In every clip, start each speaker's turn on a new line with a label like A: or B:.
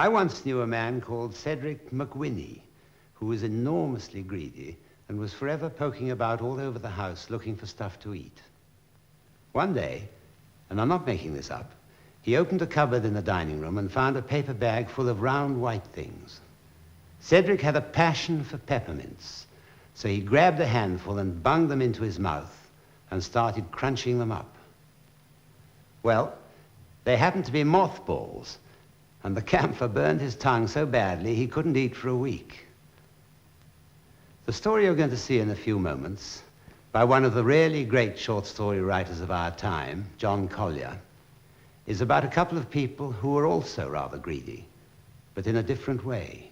A: I once knew a man called Cedric McWhinney, who was enormously greedy and was forever poking about all over the house looking for stuff to eat. One day, and I'm not making this up, he opened a cupboard in the dining room and found a paper bag full of round white things. Cedric had a passion for peppermints, so he grabbed a handful and bunged them into his mouth and started crunching them up. Well, they happened to be mothballs, and the camphor burned his tongue so badly he couldn't eat for a week. The story you're going to see in a few moments, by one of the really great short story writers of our time, John Collier, is about a couple of people who were also rather greedy, but in a different way.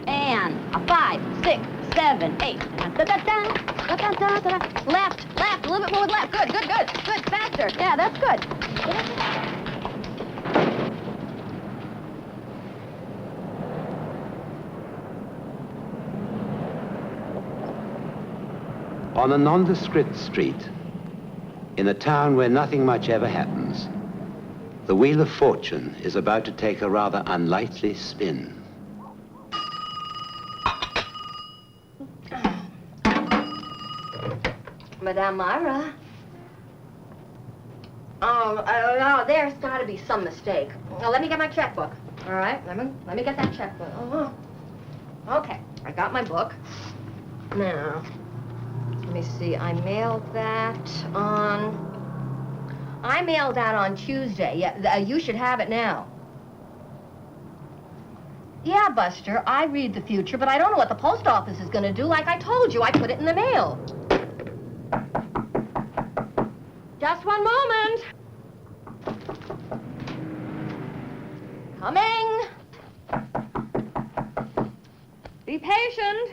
B: And a 5, 6, 7, 8. Left, a little bit more with left. Good, faster. Yeah, that's good.
A: On a nondescript street, in a town where nothing much ever happens, the wheel of fortune is about to take a rather unlikely spin.
B: Madame Myra. Oh, there's got to be some mistake. Now, let me get my checkbook. All right, let me get that checkbook. Okay, I got my book. Now, let me see. I mailed that on Tuesday. Yeah, you should have it now. Yeah, Buster, I read the future, but I don't know what the post office is going to do. Like I told you, I put it in the mail. Just one moment. Coming. Be patient.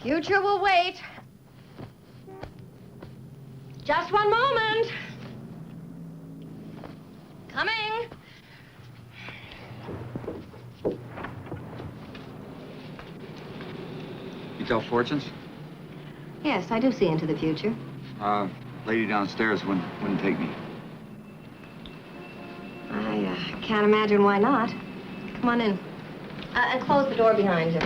B: Future will wait. Just one moment. Coming.
C: You tell fortunes?
B: Yes, I do see into the future.
C: Lady downstairs wouldn't take me.
B: I can't imagine why not. Come on in. And close the door behind you.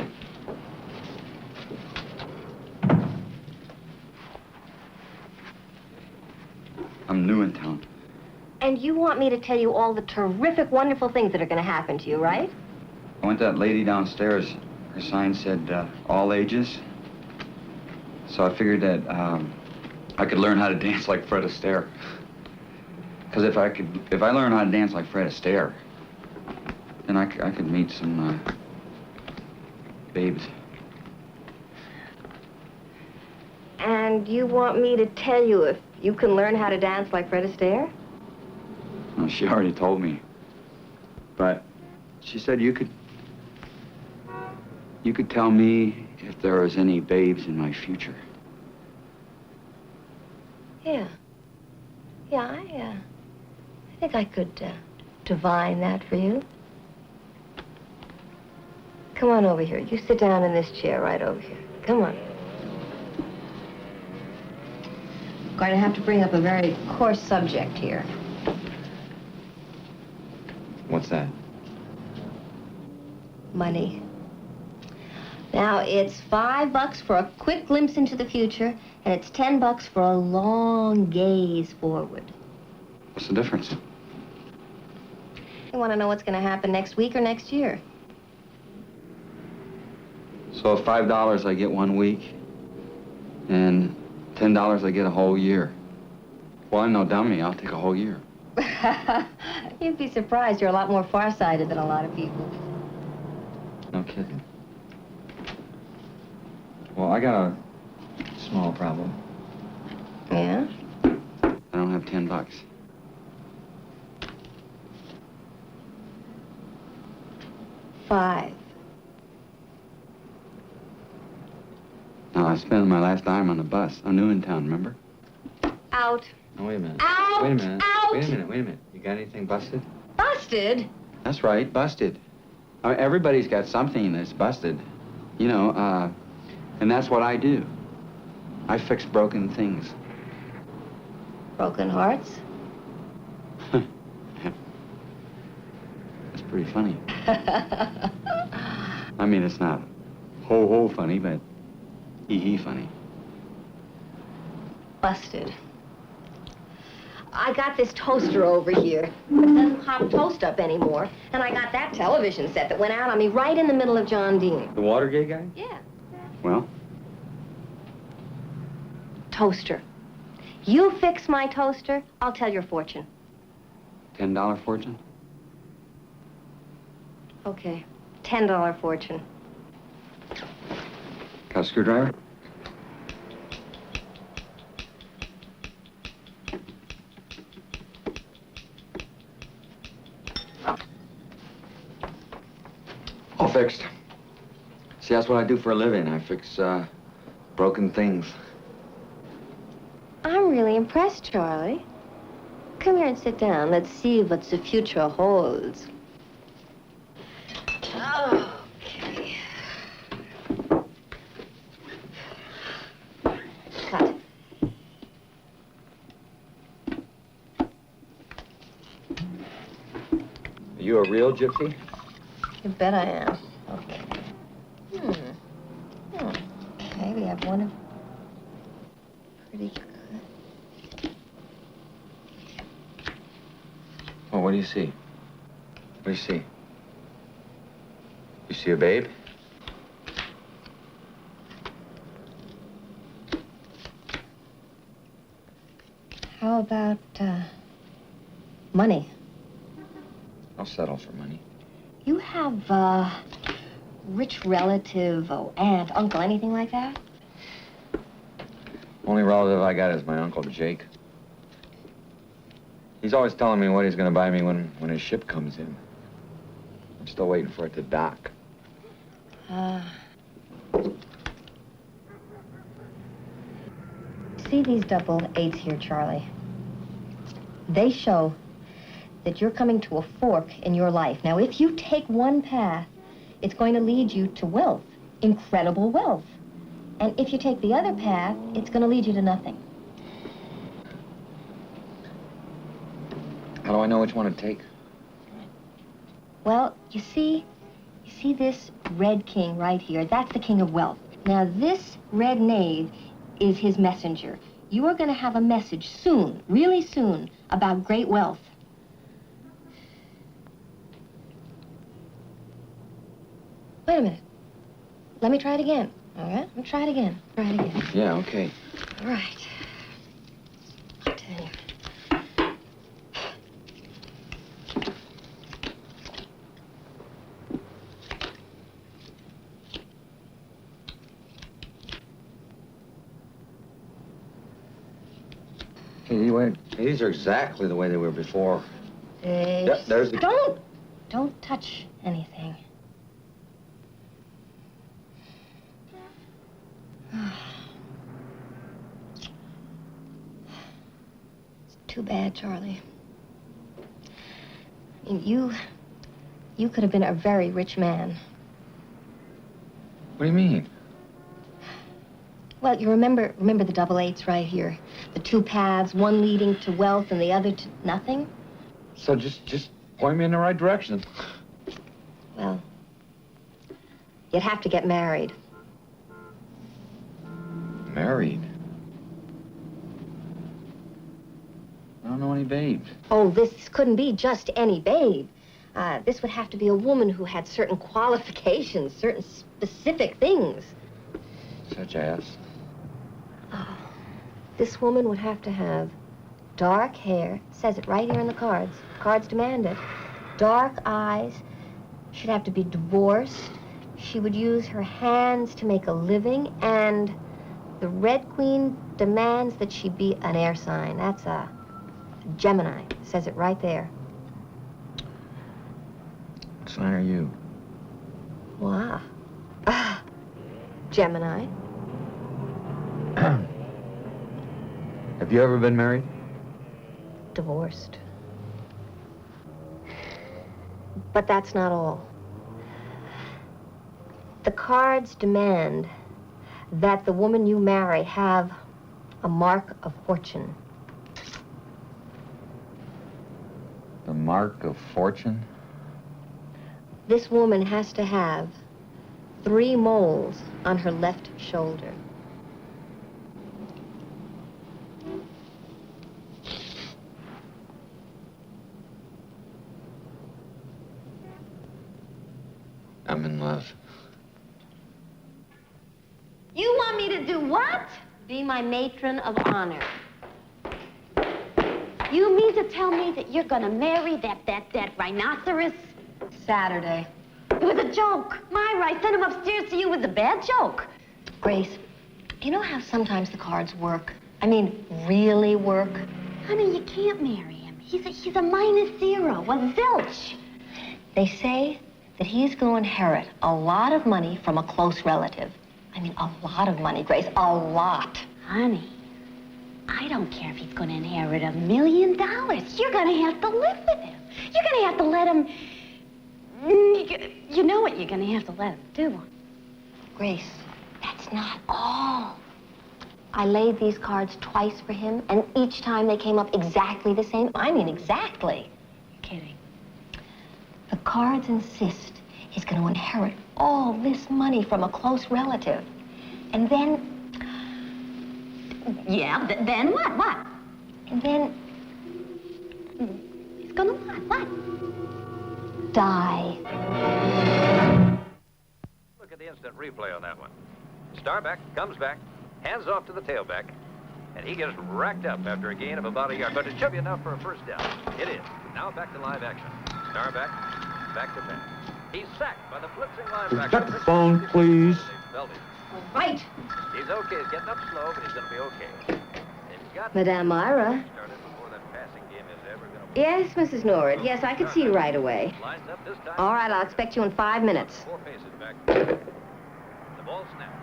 C: I'm new in town.
B: And you want me to tell you all the terrific, wonderful things that are going to happen to you, right?
C: I went to that lady downstairs. Her sign said, all ages. So I figured that I could learn how to dance like Fred Astaire. Because if I learn how to dance like Fred Astaire, then I could meet some babes.
B: And you want me to tell you if you can learn how to dance like Fred Astaire?
C: Well, she already told me. But she said you could tell me if there was any babes in my future.
B: Yeah. Yeah, I think I could divine that for you. Come on over here. You sit down in this chair right over here. Come on. I'm going to have to bring up a very coarse subject here.
C: What's that?
B: Money. Now, it's $5 for a quick glimpse into the future, and it's $10 for a long gaze forward.
C: What's the difference?
B: You want to know what's going to happen next week or next year?
C: So $5 I get 1 week, and $10 I get a whole year. Well, I'm no dummy. I'll take a whole year.
B: You'd be surprised. You're a lot more farsighted than a lot of people.
C: No kidding. Well, I got a small problem.
B: Yeah?
C: I don't have $10.
B: $5.
C: No, I spent my last dime on the bus. I'm new in town, remember?
B: Out.
C: No, wait a minute.
B: Out!
C: Wait a minute.
B: Out!
C: Wait a minute. You got anything busted?
B: Busted?
C: That's right, busted. I mean, everybody's got something that's busted. You know, and that's what I do. I fix broken things.
B: Broken hearts?
C: That's pretty funny. I mean, it's not ho-ho funny, but hee-hee funny.
B: Busted. I got this toaster over here. It doesn't pop toast up anymore. And I got that television set that went out on me right in the middle of John Dean.
C: The Watergate guy?
B: Yeah.
C: Well?
B: Toaster. You fix my toaster, I'll tell your fortune.
C: $10 fortune?
B: Okay. $10 fortune.
C: Got a screwdriver? All fixed. See, that's what I do for a living. I fix, broken things.
B: I'm really impressed, Charlie. Come here and sit down. Let's see what the future holds. Okay. Cut.
C: Are you a real gypsy?
B: You bet I am. Okay. Okay, we have one of... Pretty good.
C: Well, what do you see? What do you see? You see a babe?
B: How about, money?
C: I'll settle for money.
B: You have a rich relative, aunt, uncle, anything like that?
C: Only relative I got is my Uncle Jake. He's always telling me what he's gonna buy me when his ship comes in. I'm still waiting for it to dock.
B: See these double eights here, Charlie? They show that you're coming to a fork in your life. Now, if you take one path, it's going to lead you to wealth, incredible wealth. And if you take the other path, it's going to lead you to nothing.
C: How do I know which one to take?
B: Well, you see this red king right here? That's the king of wealth. Now, this red knave is his messenger. You are going to have a message soon, really soon, about great wealth. Wait a minute. Let me try it again. All right? Let me try it again. Try it again.
C: Yeah, okay.
B: All right. I'll tell you.
C: Hey, wait. Hey, these are exactly the way they were before. Yep, there's the...
B: Don't touch anything. It's too bad, Charlie. I mean, you could have been a very rich man.
C: What do you mean?
B: Well, you remember the double eights right here? The two paths, one leading to wealth and the other to nothing?
C: So just point me in the right direction.
B: Well, you'd have to get married.
C: Married? I don't know any babes.
B: Oh, this couldn't be just any babe. This would have to be a woman who had certain qualifications, certain specific things.
C: Such as?
B: Oh, this woman would have to have dark hair. It says it right here in the cards. Cards demand it. Dark eyes. She'd have to be divorced. She would use her hands to make a living. And the Red Queen demands that she be an air sign. That's a Gemini. It says it right there.
C: What sign are you?
B: Wow. Gemini.
C: Have you ever been married?
B: Divorced. But that's not all. The cards demand that the woman you marry have a mark of fortune.
C: mark of fortune?
B: This woman has to have 3 moles on her left shoulder.
C: I'm in love.
B: You want me to do what? Be my matron of honor.
D: You mean to tell me that you're gonna marry that rhinoceros?
B: Saturday.
D: It was a joke. Myra, I sent him upstairs to you with a bad joke.
B: Grace, you know how sometimes the cards work? I mean, really work?
D: Honey, you can't marry him. He's a -0, a zilch.
B: They say that he's going to inherit a lot of money from a close relative. I mean, a lot of money, Grace, a lot.
D: Honey, I don't care if he's gonna inherit $1 million. You're gonna have to live with him. You're gonna have to let him... You know what you're gonna have to let him do.
B: Grace, that's not all. I laid these cards twice for him, and each time they came up exactly the same. I mean, exactly.
D: You're kidding.
B: The cards insist he's going to inherit all this money from a close relative. And then...
D: Yeah, then what? What?
B: And then...
D: He's gonna what? What?
B: Die.
E: Look at the instant replay on that one. Starback comes back, hands off to the tailback, and he gets racked up after a gain of about a yard. But it should be enough for a first down. It is. Now back to live action. Starback, back to pass. He's sacked by the blitzing linebacker.
C: Cut the phone, please.
B: All right.
E: He's okay. He's getting up slow, but he's going to be okay. He's got
B: Madame Myra.
E: started before that passing game is ever going to...
B: Yes, Mrs. Norwood. Yes, I can see you right away.
E: Lines up this time.
B: All right, I'll expect you in 5 minutes.
E: 4 paces back. The ball snapped.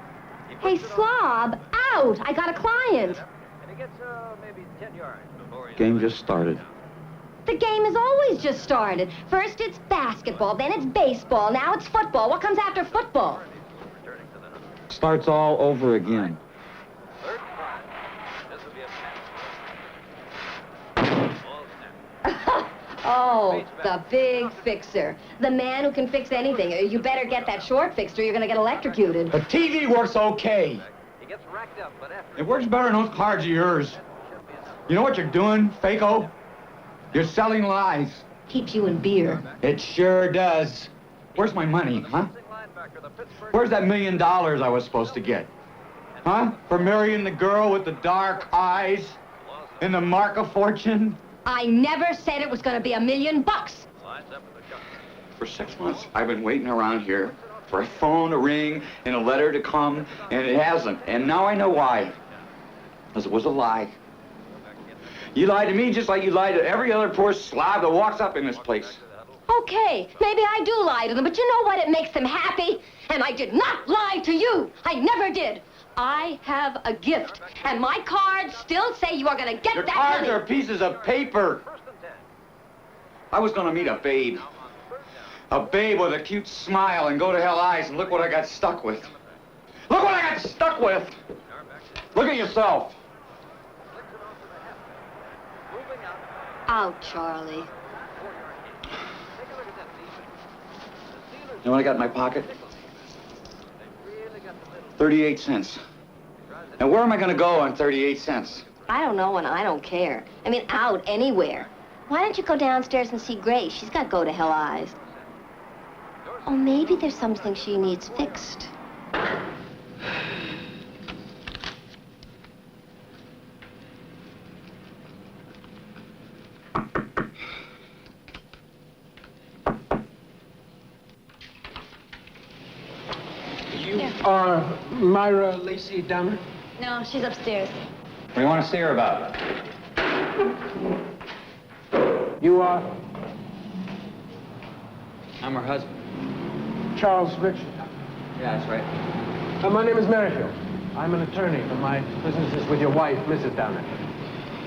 E: He
B: Hey,
E: puts it on.
B: slob, out. I got a client.
E: And he gets maybe 10 yards before he's...
C: Game just started.
B: The game has always just started. First it's basketball, then it's baseball, now it's football. What comes after football?
E: Returning to the hunt.
C: Starts all over again.
E: Third and 5. This will be a pass. Ball snapped.
B: Oh, the big fixer. The man who can fix anything. You better get that short fixed or you're going to get electrocuted.
F: The TV works okay.
E: He gets racked up, but after...
F: It works better than those cards of yours. You know what you're doing, Fako? You're selling lies.
B: Keeps you in beer.
F: It sure does. Where's my money, huh? Where's that $1 million I was supposed to get? Huh? For marrying the girl with the dark eyes and the mark of fortune?
B: I never said it was going to be $1 million.
E: Lines up with the gun.
F: For 6 months, I've been waiting around here for a phone to ring and a letter to come, and it hasn't. And now I know why. Because it was a lie. You lied to me just like you lied to every other poor slob that walks up in this place.
B: Okay, maybe I do lie to them, but you know what? It makes them happy. And I did not lie to you. I never did. I have a gift, and my cards still say you are going to get
F: Your
B: that
F: cards
B: money.
F: are pieces of paper. I was going to meet a babe. A babe with a cute smile and go to hell eyes, and look what I got stuck with. Look what I got stuck with. Look at yourself.
B: Out, Charlie.
F: You know what I got in my pocket? 38 cents. And where am I going to go on 38 cents?
B: I don't know, and I don't care. I mean, out anywhere. Why don't you go downstairs and see Grace? She's got go to hell eyes. Oh, maybe there's something she needs fixed.
G: You are Myra Lacey Downer?
D: No, she's upstairs.
C: What do you want to see her about?
G: You are
C: I'm her husband.
G: Charles Richard.
C: Yeah, that's right.
G: My name is Merrifield. I'm an attorney, but my business is with your wife, Mrs. Downer.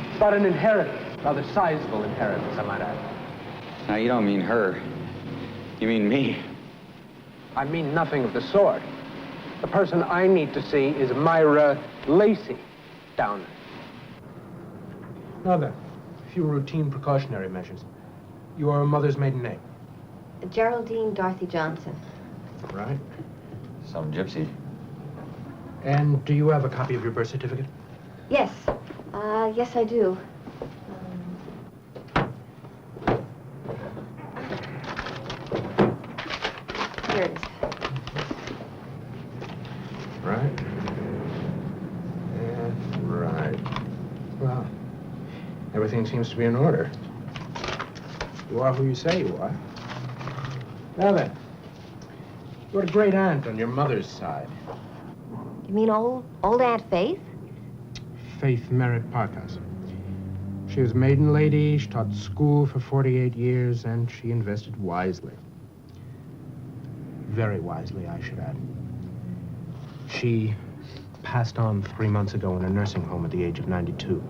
G: It's about an inheritance, rather sizable inheritance, I might add.
C: Now, you don't mean her. You mean me.
G: I mean nothing of the sort. The person I need to see is Myra Lacey Downer. Now then, a few routine precautionary measures. Your mother's maiden name?
B: Geraldine Dorothy Johnson.
G: Right.
C: Some gypsy.
G: And do you have a copy of your birth certificate?
B: Yes. Yes, I do. Here it is.
G: Right. Yeah, right. Well, everything seems to be in order. You are who you say you are. Now then, you had a great aunt on your mother's side.
B: You mean old Aunt Faith?
G: Faith Merritt Parkhouse. She was a maiden lady, she taught school for 48 years, and she invested wisely. Very wisely, I should add. She passed on 3 months ago in a nursing home at the age of 92.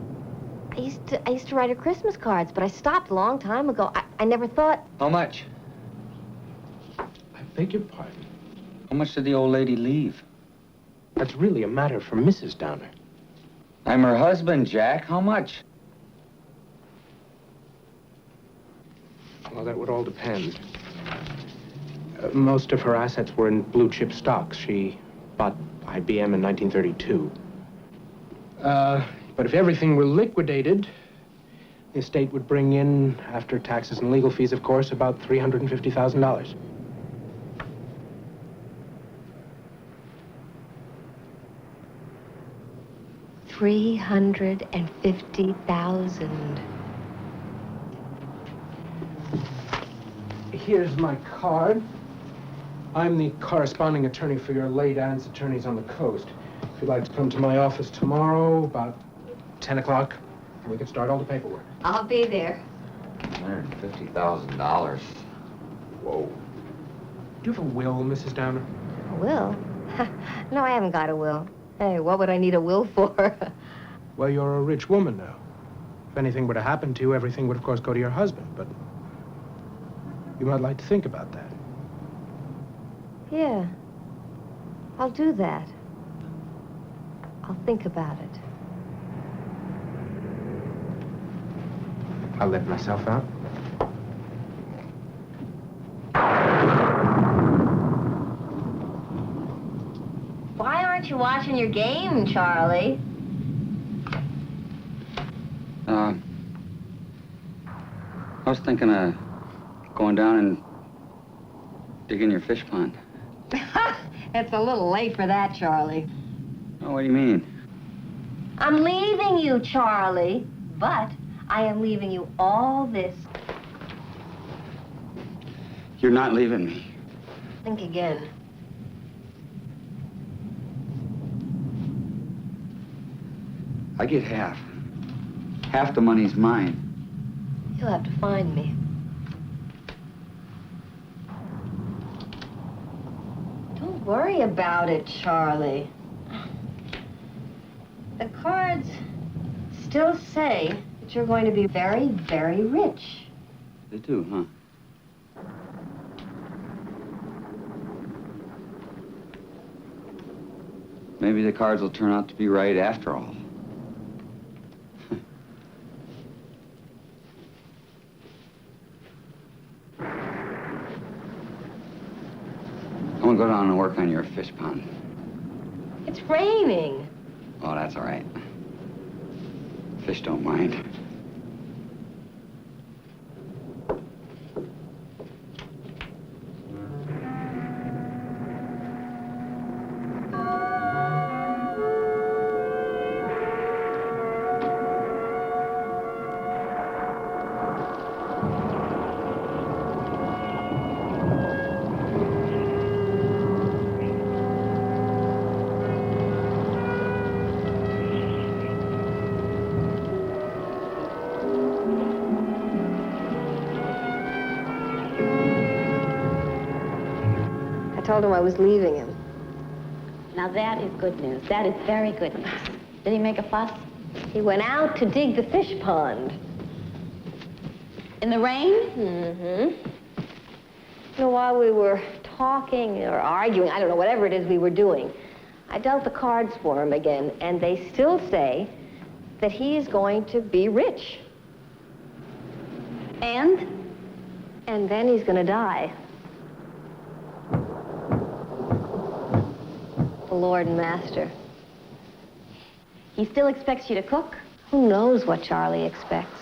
B: I used to write her Christmas cards, but I stopped a long time ago. I never thought...
C: How much?
G: I beg your pardon.
C: How much did the old lady leave?
G: That's really a matter for Mrs. Downer.
C: I'm her husband, Jack. How much?
G: Well, that would all depend. Most of her assets were in blue chip stocks. She bought IBM in 1932. But if everything were liquidated, the estate would bring in, after taxes and legal fees, of course, about $350,000.
B: $350,000.
G: Here's my card. I'm the corresponding attorney for your late aunt's attorneys on the coast. If you'd like to come to my office tomorrow, about 10 o'clock, we can start all the paperwork.
B: I'll be there.
C: $150,000. Whoa.
G: Do you have a will, Mrs. Downer?
B: A will? No, I haven't got a will. Hey, what would I need a will for?
G: Well, you're a rich woman now. If anything were to happen to you, everything would, of course, go to your husband, but you might like to think about that.
B: Yeah. I'll do that. I'll think about it.
G: I'll let myself out.
B: Why aren't you watching your game, Charlie?
C: I was thinking of going down and digging your fish pond.
B: It's a little late for that, Charlie.
C: Oh, what do you mean?
B: I'm leaving you, Charlie, but I am leaving you all this.
C: You're not leaving me.
B: Think again.
C: I get half. Half the money's mine.
B: You'll have to find me. Don't worry about it, Charlie. The cards still say that you're going to be very, very rich.
C: They do, huh? Maybe the cards will turn out to be right after all. I'm gonna go down and work on your fish pond.
B: It's raining.
C: Oh, that's all right. Fish don't mind.
B: I told him I was leaving him.
D: Now that is good news. That is very good news. Did he make a fuss?
B: He went out to dig the fish pond.
D: In the rain?
B: Mm-hmm. You know, while we were talking or arguing, I don't know, whatever it is we were doing, I dealt the cards for him again, and they still say that he is going to be rich.
D: And?
B: And then he's gonna die. The Lord and Master. He still expects you to cook? Who knows what Charlie expects?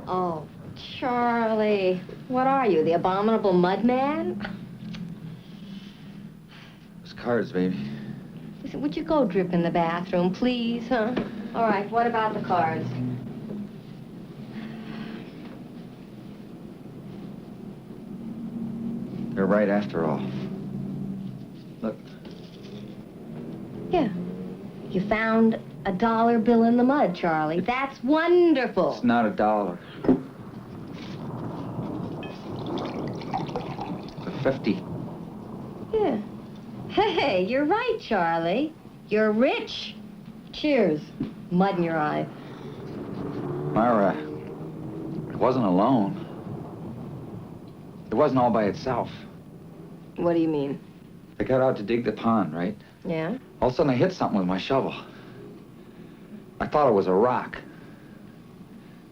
B: Oh, Charlie. What are you, the abominable mud man?
C: Those cards, baby.
B: Listen, would you go drip in the bathroom, please, huh? All right, what about the cards?
C: They're right after all. Look.
B: Yeah. You found a dollar bill in the mud, Charlie. That's wonderful.
C: It's not a dollar. It's a 50.
B: Yeah. Hey, you're right, Charlie. You're rich. Cheers. Mud in your eye.
C: Myra, it wasn't alone. It wasn't all by itself.
B: What do you mean?
C: I got out to dig the pond, right?
B: Yeah?
C: All of a sudden, I hit something with my shovel. I thought it was a rock.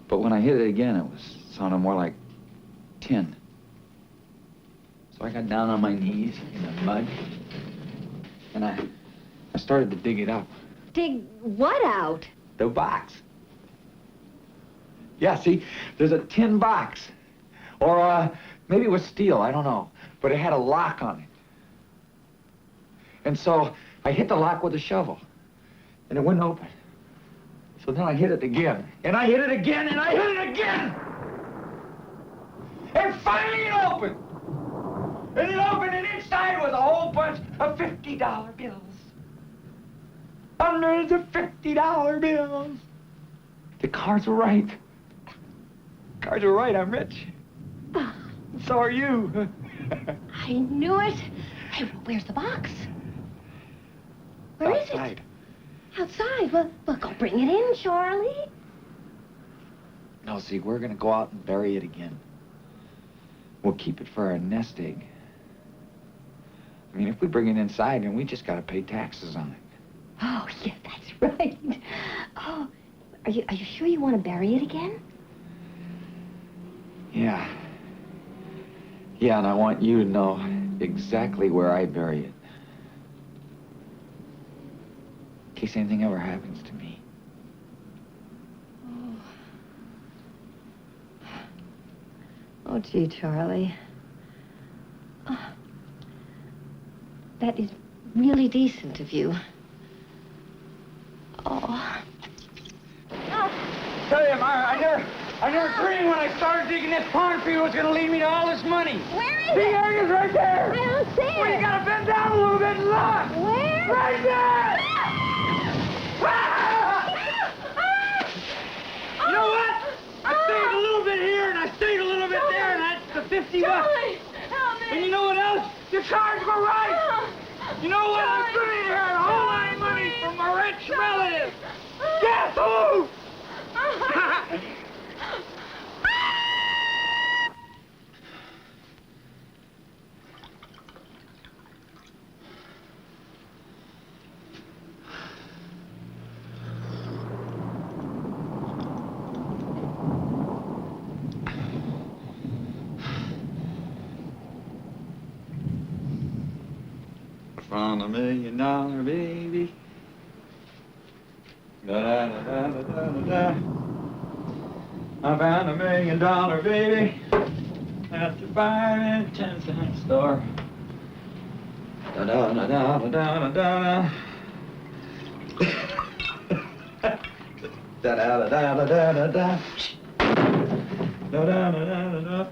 C: But when I hit it again, it sounded more like tin. So I got down on my knees in the mud, and I started to dig it up.
B: Dig what out?
C: The box. Yeah, see, there's a tin box. Or maybe it was steel, I don't know. But it had a lock on it. And so I hit the lock with a shovel, and it wouldn't open. So then I hit it again, and I hit it again, and I hit it again! And finally it opened! And it opened, and inside was a whole bunch of $50 bills. Hundreds of $50 bills. The cards were right. Cards were right, I'm rich. So are you.
B: I knew it. Hey, where's the box? Where is
C: Outside.
B: it? Outside? Well, go bring it in, Charlie.
C: No, see, we're gonna go out and bury it again. We'll keep it for our nest egg. I mean, if we bring it inside, then we just gotta pay taxes on it.
B: Oh, yeah, that's right. Oh, are you sure you want to bury it again?
C: Yeah. Yeah, and I want you to know exactly where I bury it. In case anything ever happens to me.
B: Oh, gee, Charlie. Oh, that is really decent of you. Oh.
C: Tell you, Myra, I never dreamed when I started digging this pond for you it was gonna lead me to all this money.
B: Where is
C: The
B: it?
C: area's right there.
B: I don't see it.
C: Well, you gotta bend down a little bit and look.
B: Where?
C: Right there. You know what? I stayed a little bit here and I stayed a little bit there, and that's the 50 bucks.
B: Help me.
C: And you know what else? Your cards were right. You know what? I'm sitting here a whole lot of money from a rich relative. Guess who? Found $1 million, baby. Da-da-da-da-da-da-da. I found $1 million, baby, at the 5 and 10 cent store. Da-da-da-da-da-da-da-da. Da-da-da-da-da-da-da. Da-da-da-da-da-da.